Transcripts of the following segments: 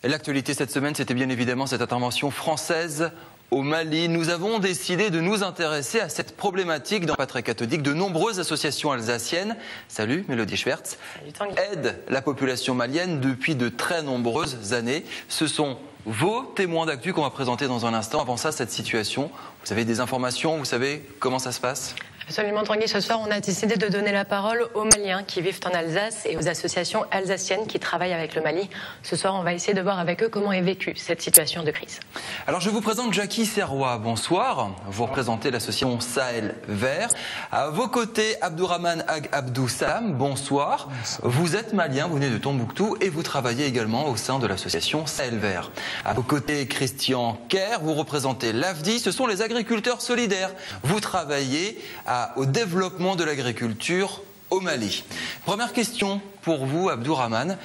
L'actualité cette semaine, c'était bien évidemment cette intervention française au Mali. Nous avons décidé de nous intéresser à cette problématique dans Pas très cathodique. De nombreuses associations alsaciennes, salut Mélodie Schwertz, aident la population malienne depuis de très nombreuses années. Ce sont vos témoins d'actu qu'on va présenter dans un instant. Avant ça, cette situation, vous avez des informations, vous savez comment ça se passe ? Absolument, Tanguy. Ce soir, on a décidé de donner la parole aux Maliens qui vivent en Alsace et aux associations alsaciennes qui travaillent avec le Mali. Ce soir, on va essayer de voir avec eux comment est vécue cette situation de crise. Alors, je vous présente Jackie Serrois. Bonsoir. Vous représentez l'association Sahel Vert. À vos côtés, Abdourahmane Ag Abdou Salam. Bonsoir. Vous êtes malien, vous venez de Tombouctou et vous travaillez également au sein de l'association Sahel Vert. À vos côtés, Christian Kerr. Vous représentez l'AFDI. Ce sont les agriculteurs solidaires. Vous travaillez au développement de l'agriculture au Mali. Première question pour vous, Abdourahmane.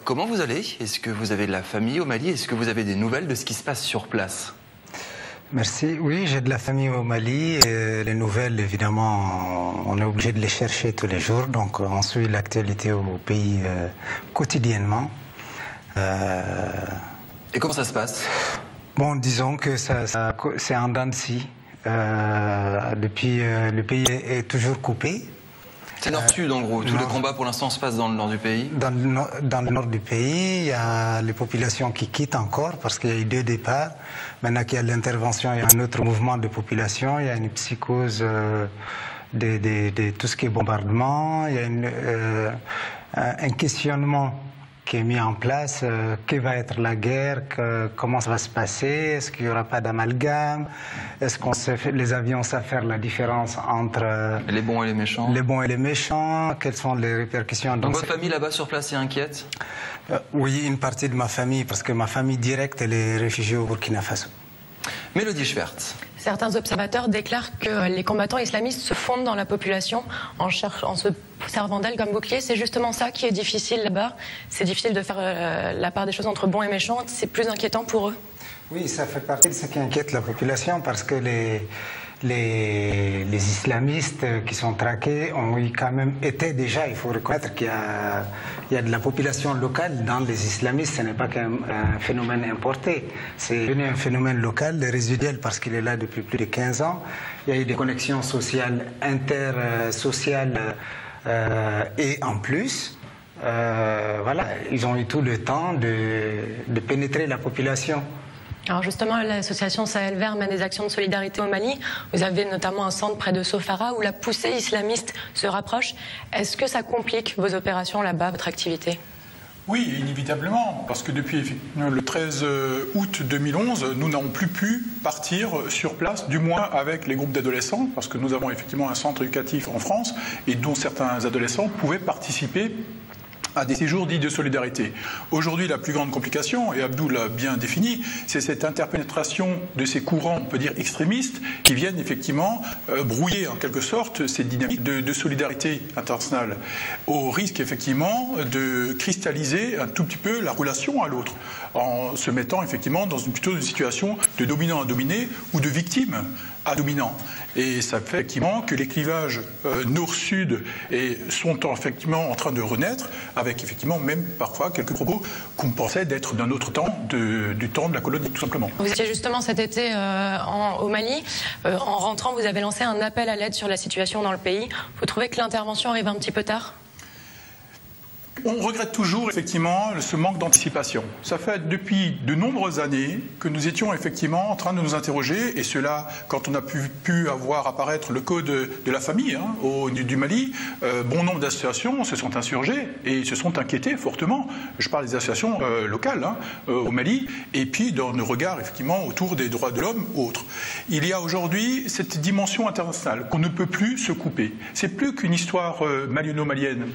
Comment vous allez ? Est-ce que vous avez de la famille au Mali ? Est-ce que vous avez des nouvelles de ce qui se passe sur place ? Merci. Oui, j'ai de la famille au Mali. Et les nouvelles, évidemment, on est obligé de les chercher tous les jours. Donc, on suit l'actualité au pays quotidiennement. Et comment ça se passe ? Bon, disons que c'est en dents de scie. Depuis, le pays est toujours coupé. C'est nord-sud en gros. Tout le combat pour l'instant se passe dans le nord du pays. Dans le nord du pays, il y a les populations qui quittent encore parce qu'il y a eu 2 départs. Maintenant qu'il y a l'intervention, il y a un autre mouvement de population. Il y a une psychose de tout ce qui est bombardement. Il y a un questionnement qui est mis en place, que va être la guerre, comment ça va se passer, est-ce qu'il n'y aura pas d'amalgame, est-ce que les avions savent faire la différence entre les bons et les méchants. Les bons et les méchants, quelles sont les répercussions. Donc votre famille là-bas sur place est inquiète ? Oui, une partie de ma famille, parce que ma famille directe, elle est réfugiée au Burkina Faso. Mélodie Schwertz. Certains observateurs déclarent que les combattants islamistes se fondent dans la population en se servant d'elle comme bouclier. C'est justement ça qui est difficile là-bas. C'est difficile de faire la part des choses entre bons et méchants. C'est plus inquiétant pour eux. Oui, ça fait partie de ce qui inquiète la population parce que les islamistes qui sont traqués ont quand même été déjà, il faut reconnaître qu'il y a de la population locale dans les islamistes, ce n'est pas qu'un phénomène importé, c'est devenu un phénomène local, résiduel parce qu'il est là depuis plus de 15 ans. Il y a eu des connexions sociales, intersociales et en plus, voilà, ils ont eu tout le temps de pénétrer la population. Alors justement, l'association Sahel Vert mène des actions de solidarité au Mali. Vous avez notamment un centre près de Sofara où la poussée islamiste se rapproche. Est-ce que ça complique vos opérations là-bas, votre activité ? Oui, inévitablement, parce que depuis le 13 août 2011, nous n'avons plus pu partir sur place, du moins avec les groupes d'adolescents, parce que nous avons effectivement un centre éducatif en France et dont certains adolescents pouvaient participer à des séjours dits de solidarité. Aujourd'hui, la plus grande complication, et Abdou l'a bien défini, c'est cette interpénétration de ces courants, on peut dire extrémistes, qui viennent effectivement brouiller en quelque sorte cette dynamique de solidarité internationale, au risque effectivement de cristalliser un tout petit peu la relation à l'autre, en se mettant effectivement dans plutôt une situation de dominant à dominé ou de victime à dominant. Et ça fait effectivement que les clivages nord-sud sont effectivement en train de renaître, avec effectivement même parfois quelques propos qu'on pensait d'être d'un autre temps, du temps de la colonie tout simplement. Vous étiez justement cet été au Mali. En rentrant, vous avez lancé un appel à l'aide sur la situation dans le pays. Vous trouvez que l'intervention arrive un petit peu tard ? On regrette toujours effectivement ce manque d'anticipation. Ça fait depuis de nombreuses années que nous étions effectivement en train de nous interroger, et cela quand on a pu avoir apparaître le code de la famille du Mali, bon nombre d'associations se sont insurgées et se sont inquiétées fortement. Je parle des associations locales au Mali, et puis dans le regard effectivement autour des droits de l'homme autres. Il y a aujourd'hui cette dimension internationale qu'on ne peut plus se couper. C'est plus qu'une histoire maliano-malienne.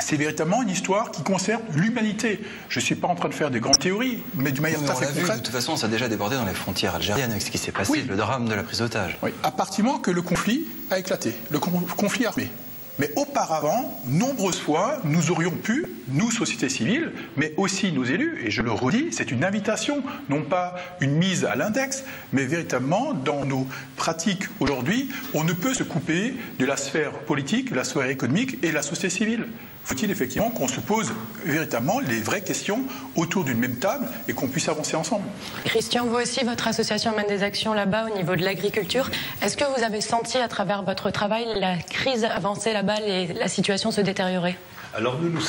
C'est véritablement une histoire qui concerne l'humanité. Je ne suis pas en train de faire des grandes théories, mais d'une manière tout à fait concrète. De toute façon, ça a déjà débordé dans les frontières algériennes avec ce qui s'est passé, oui. Le drame de la prise d'otage. Oui, à partir du moment que le conflit a éclaté, le conflit armé. Mais auparavant, nombreuses fois, nous aurions pu, nous, société civile, mais aussi nos élus, et je le redis, c'est une invitation, non pas une mise à l'index, mais véritablement, dans nos pratiques aujourd'hui, on ne peut se couper de la sphère politique, de la sphère économique et de la société civile. faut-il effectivement qu'on se pose véritablement les vraies questions autour d'une même table et qu'on puisse avancer ensemble. Christian, vous aussi, votre association mène des actions là-bas au niveau de l'agriculture. Est-ce que vous avez senti à travers votre travail la crise avancer là-bas et la situation se détériorer? Alors nous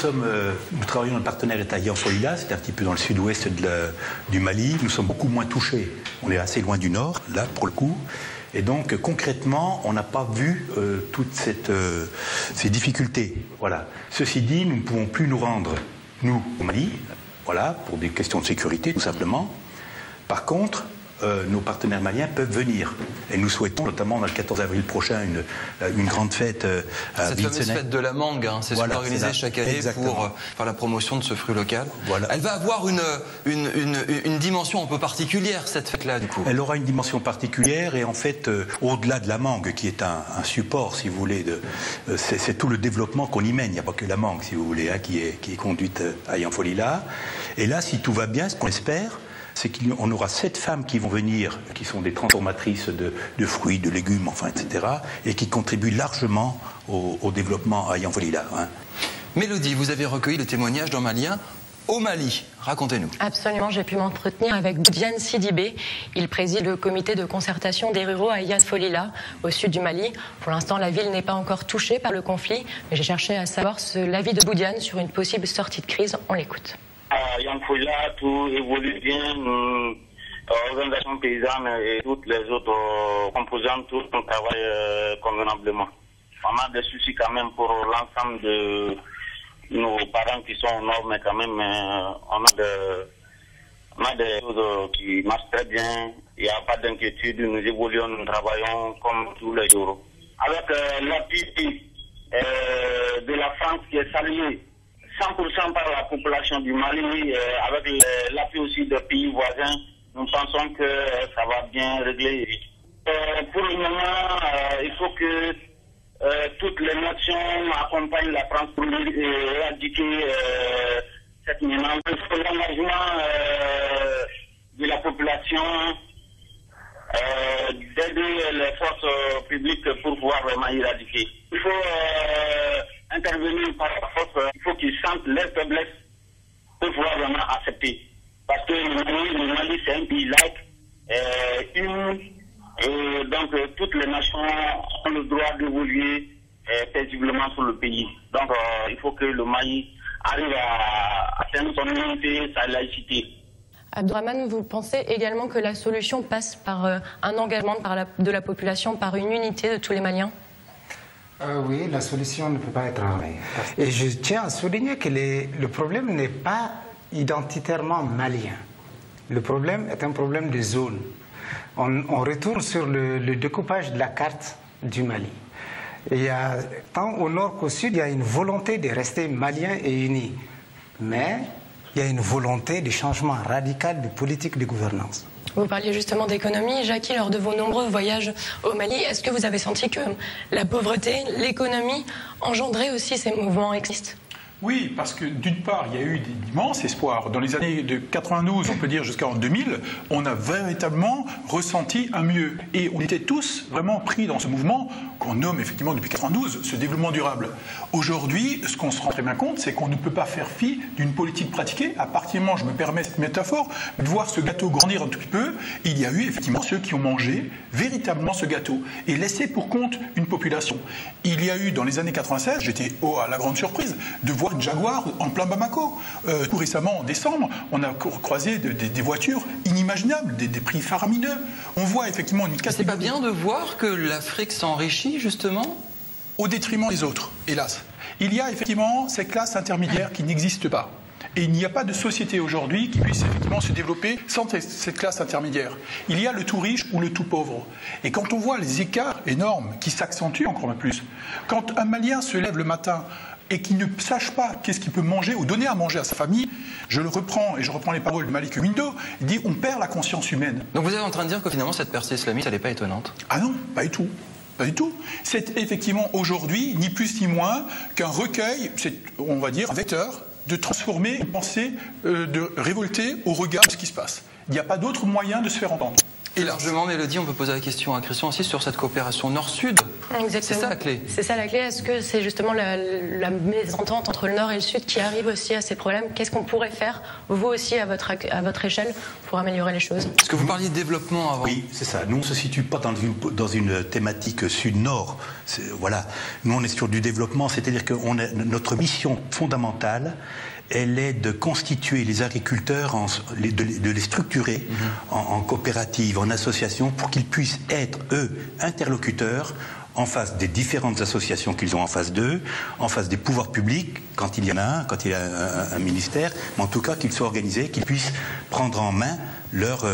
travaillons en partenaire état Yanfolila, c'est un petit peu dans le sud-ouest du Mali. Nous sommes beaucoup moins touchés. On est assez loin du nord, là, pour le coup. Et donc, concrètement, on n'a pas vu toutes ces difficultés. Voilà. Ceci dit, nous ne pouvons plus nous rendre, nous, au Mali, voilà, pour des questions de sécurité, tout simplement. Par contre, nos partenaires maliens peuvent venir. Et nous souhaitons, notamment dans le 14 avril prochain, une grande fête à cette fameuse fête de la mangue, hein, c'est voilà, ce qu'on organisait chaque année pour faire la promotion de ce fruit local. Voilà. Elle va avoir une dimension un peu particulière, cette fête-là, du coup. Elle aura une dimension particulière et en fait, au-delà de la mangue, qui est un support, si vous voulez, c'est tout le développement qu'on y mène. Il n'y a pas que la mangue, si vous voulez, hein, qui est conduite à Yanfolila. Et là, si tout va bien, ce qu'on espère, c'est qu'on aura 7 femmes qui vont venir, qui sont des transformatrices de fruits, de légumes, enfin, etc., et qui contribuent largement au développement à Yanfolila. Hein. Mélodie, vous avez recueilli le témoignage d'un Malien au Mali. Racontez-nous. Absolument, j'ai pu m'entretenir avec Boudiane Sidibé. Il préside le comité de concertation des ruraux à Yanfolila, au sud du Mali. Pour l'instant, la ville n'est pas encore touchée par le conflit, mais j'ai cherché à savoir l'avis de Boudiane sur une possible sortie de crise. On l'écoute. À Yanfolila, tout évolue bien. Organisations paysannes et toutes les autres composantes, tout travaillent convenablement. On a des soucis quand même pour l'ensemble de nos parents qui sont au nord, mais quand même, on a des choses qui marchent très bien. Il n'y a pas d'inquiétude. Nous évoluons, nous travaillons comme tous les jours. Avec l'appui de la France qui est salué 100% par la population du Mali, avec l'appui aussi des pays voisins, nous pensons que ça va bien régler. Pour le moment, il faut que toutes les nations accompagnent la France pour éradiquer cette menace. Il faut l'engagement de la population d'aider les forces publiques pour pouvoir vraiment éradiquer. Il faut intervenir par la force, il faut qu'ils sentent leur faiblesse pour pouvoir vraiment accepter. Parce que le Mali, c'est un pays laïque, uni, et donc toutes les nations ont le droit d'évoluer paisiblement sur le pays. Donc il faut que le Mali arrive à atteindre son unité, sa laïcité. Abdourahmane, vous pensez également que la solution passe par un engagement de la population, par une unité de tous les Maliens? Oui, la solution ne peut pas être en rien. Et je tiens à souligner que le problème n'est pas identitairement malien. Le problème est un problème de zone. On retourne sur le découpage de la carte du Mali. Il y a, tant au nord qu'au sud, il y a une volonté de rester malien et uni. Mais il y a une volonté de changement radical de politique de gouvernance. Vous parliez justement d'économie. Jackie, lors de vos nombreux voyages au Mali, est-ce que vous avez senti que la pauvreté, l'économie engendraient aussi ces mouvements extrémistes? Oui, parce que d'une part, il y a eu d'immenses espoirs. Dans les années de 92, on peut dire jusqu'en 2000, on a véritablement ressenti un mieux. Et on était tous vraiment pris dans ce mouvement qu'on nomme effectivement depuis 92, ce développement durable. Aujourd'hui, ce qu'on se rend très bien compte, c'est qu'on ne peut pas faire fi d'une politique pratiquée. À partir du moment, je me permets cette métaphore, de voir ce gâteau grandir un tout petit peu, il y a eu effectivement ceux qui ont mangé véritablement ce gâteau et laissé pour compte une population. Il y a eu dans les années 96, j'étais à la grande surprise de voir une Jaguar en plein Bamako. Tout récemment, en décembre, on a croisé des voitures inimaginables, des prix faramineux. On voit effectivement une catégorie... C'est pas bien de voir que l'Afrique s'enrichit, justement? Au détriment des autres, hélas. Il y a effectivement ces classes intermédiaires qui n'existent pas. Et il n'y a pas de société aujourd'hui qui puisse effectivement se développer sans cette classe intermédiaire. Il y a le tout riche ou le tout pauvre. Et quand on voit les écarts énormes qui s'accentuent encore plus, quand un Malien se lève le matin et qui ne sache pas qu'est-ce qu'il peut manger ou donner à manger à sa famille, je le reprends, et je reprends les paroles de Malik Window, il dit on perd la conscience humaine. Donc vous êtes en train de dire que finalement cette percée islamiste, elle n'est pas étonnante? Ah non, pas du tout. Pas du tout. C'est effectivement aujourd'hui, ni plus ni moins, qu'un recueil, c'est, on va dire, un vecteur de transformer une pensée de révolter au regard de ce qui se passe. Il n'y a pas d'autre moyen de se faire entendre. Et largement, Mélodie, on peut poser la question à Christian aussi sur cette coopération Nord-Sud. Exactement. C'est ça la clé. C'est ça la clé. Est-ce que c'est justement la mésentente entre le Nord et le Sud qui arrive aussi à ces problèmes? Qu'est-ce qu'on pourrait faire, vous aussi, à votre échelle, pour améliorer les choses? Est-ce que vous parliez de développement avant? Oui, c'est ça. Nous, on ne se situe pas dans une thématique Sud-Nord. Voilà. Nous, on est sur du développement, c'est-à-dire que notre mission fondamentale, elle est de constituer les agriculteurs, de les structurer en coopérative, en association, pour qu'ils puissent être, eux, interlocuteurs en face des différentes associations qu'ils ont en face d'eux, en face des pouvoirs publics, quand il y en a un, quand il y a un ministère, mais en tout cas qu'ils soient organisés, qu'ils puissent prendre en main leur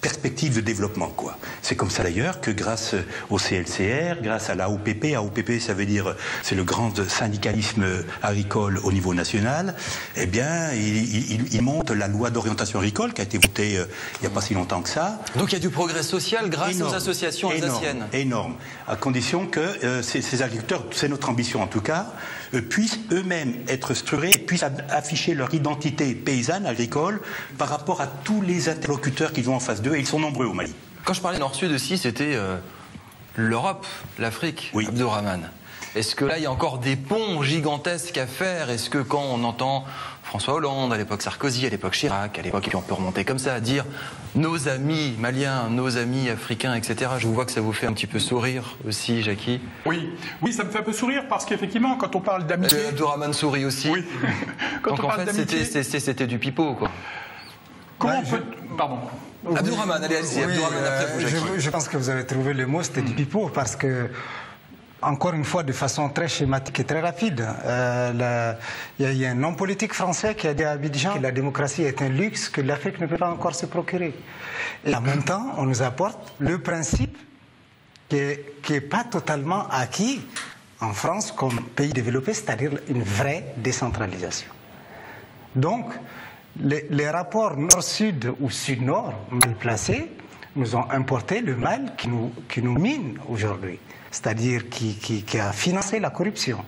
perspective de développement, quoi. C'est comme ça d'ailleurs que grâce au CLCR, grâce à l'AOPP, ça veut dire c'est le grand syndicalisme agricole au niveau national, eh bien il monte la loi d'orientation agricole qui a été votée il n'y a pas si longtemps que ça. Donc il y a du progrès social grâce aux associations alsaciennes. Énorme, à condition que ces agriculteurs, c'est notre ambition en tout cas, puissent eux-mêmes être structurés, puissent afficher leur identité paysanne, agricole, par rapport à tous les interlocuteurs qu'ils ont en face d'eux, et ils sont nombreux au Mali. Quand je parlais Nord-Sud aussi, c'était l'Europe, l'Afrique, oui. Abdourahmane. Est-ce que là, il y a encore des ponts gigantesques à faire? Est-ce que quand on entend François Hollande, à l'époque Sarkozy, à l'époque Chirac, à l'époque, et puis on peut remonter comme ça, à dire nos amis maliens, nos amis africains, etc. Je vous vois que ça vous fait un petit peu sourire aussi, Jackie. Oui, ça me fait un peu sourire parce qu'effectivement, quand on parle d'amitié... Abdourahmane sourit aussi. Oui. Donc en fait, c'était du pipeau, quoi. Comment on peut... Pardon. Abdourahmane, allez-y, Abdourahmane, après vous, Jackie. Je pense que vous avez trouvé le mot, c'était du pipeau, parce que, encore une fois, de façon très schématique et très rapide, il y a un homme politique français qui a dit à Abidjan que la démocratie est un luxe que l'Afrique ne peut pas encore se procurer. Et en même temps, on nous apporte le principe qui est pas totalement acquis en France comme pays développé, c'est-à-dire une vraie décentralisation. Donc, les rapports nord-sud ou sud-nord mal placés nous ont importé le mal qui nous mine aujourd'hui, c'est-à-dire qui a financé la corruption.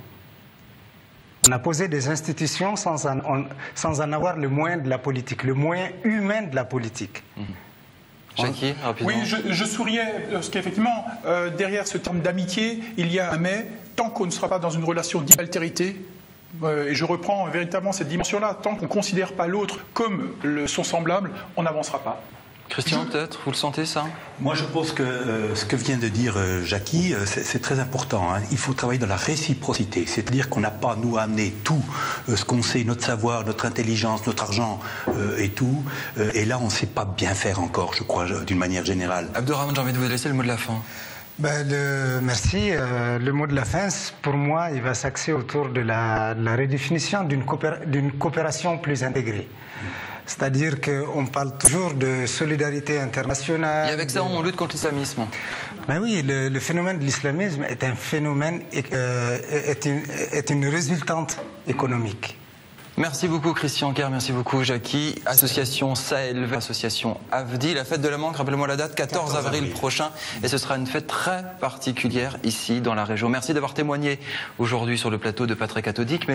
On a posé des institutions sans en avoir le moyen de la politique, le moyen humain de la politique. Jackie, rapidement. Oui, je souriais parce qu'effectivement, derrière ce terme d'amitié, il y a un mais, tant qu'on ne sera pas dans une relation d'altérité, et je reprends véritablement cette dimension-là, tant qu'on ne considère pas l'autre comme son semblable, on n'avancera pas. Christian, peut-être, vous le sentez ça? Moi, je pense que ce que vient de dire Jackie, c'est très important. Hein. Il faut travailler dans la réciprocité, c'est-à-dire qu'on n'a pas, nous, à amener tout ce qu'on sait, notre savoir, notre intelligence, notre argent et tout. Et là, on ne sait pas bien faire encore, je crois, d'une manière générale. Abdourahmane, j'ai envie de vous laisser le mot de la fin. Merci. Le mot de la fin, pour moi, il va s'axer autour de la redéfinition d'une coopération plus intégrée. C'est-à-dire qu'on parle toujours de solidarité internationale. Et avec ça, on lutte contre l'islamisme. Ben oui, le phénomène de l'islamisme est un phénomène, est une résultante économique. Merci beaucoup Christian Kerr, merci beaucoup Jackie. Association Sahel, association AFDI. La fête de la mangue, rappelez-moi la date, 14 avril prochain. Et ce sera une fête très particulière ici dans la région. Merci d'avoir témoigné aujourd'hui sur le plateau de Patrick Cathodique.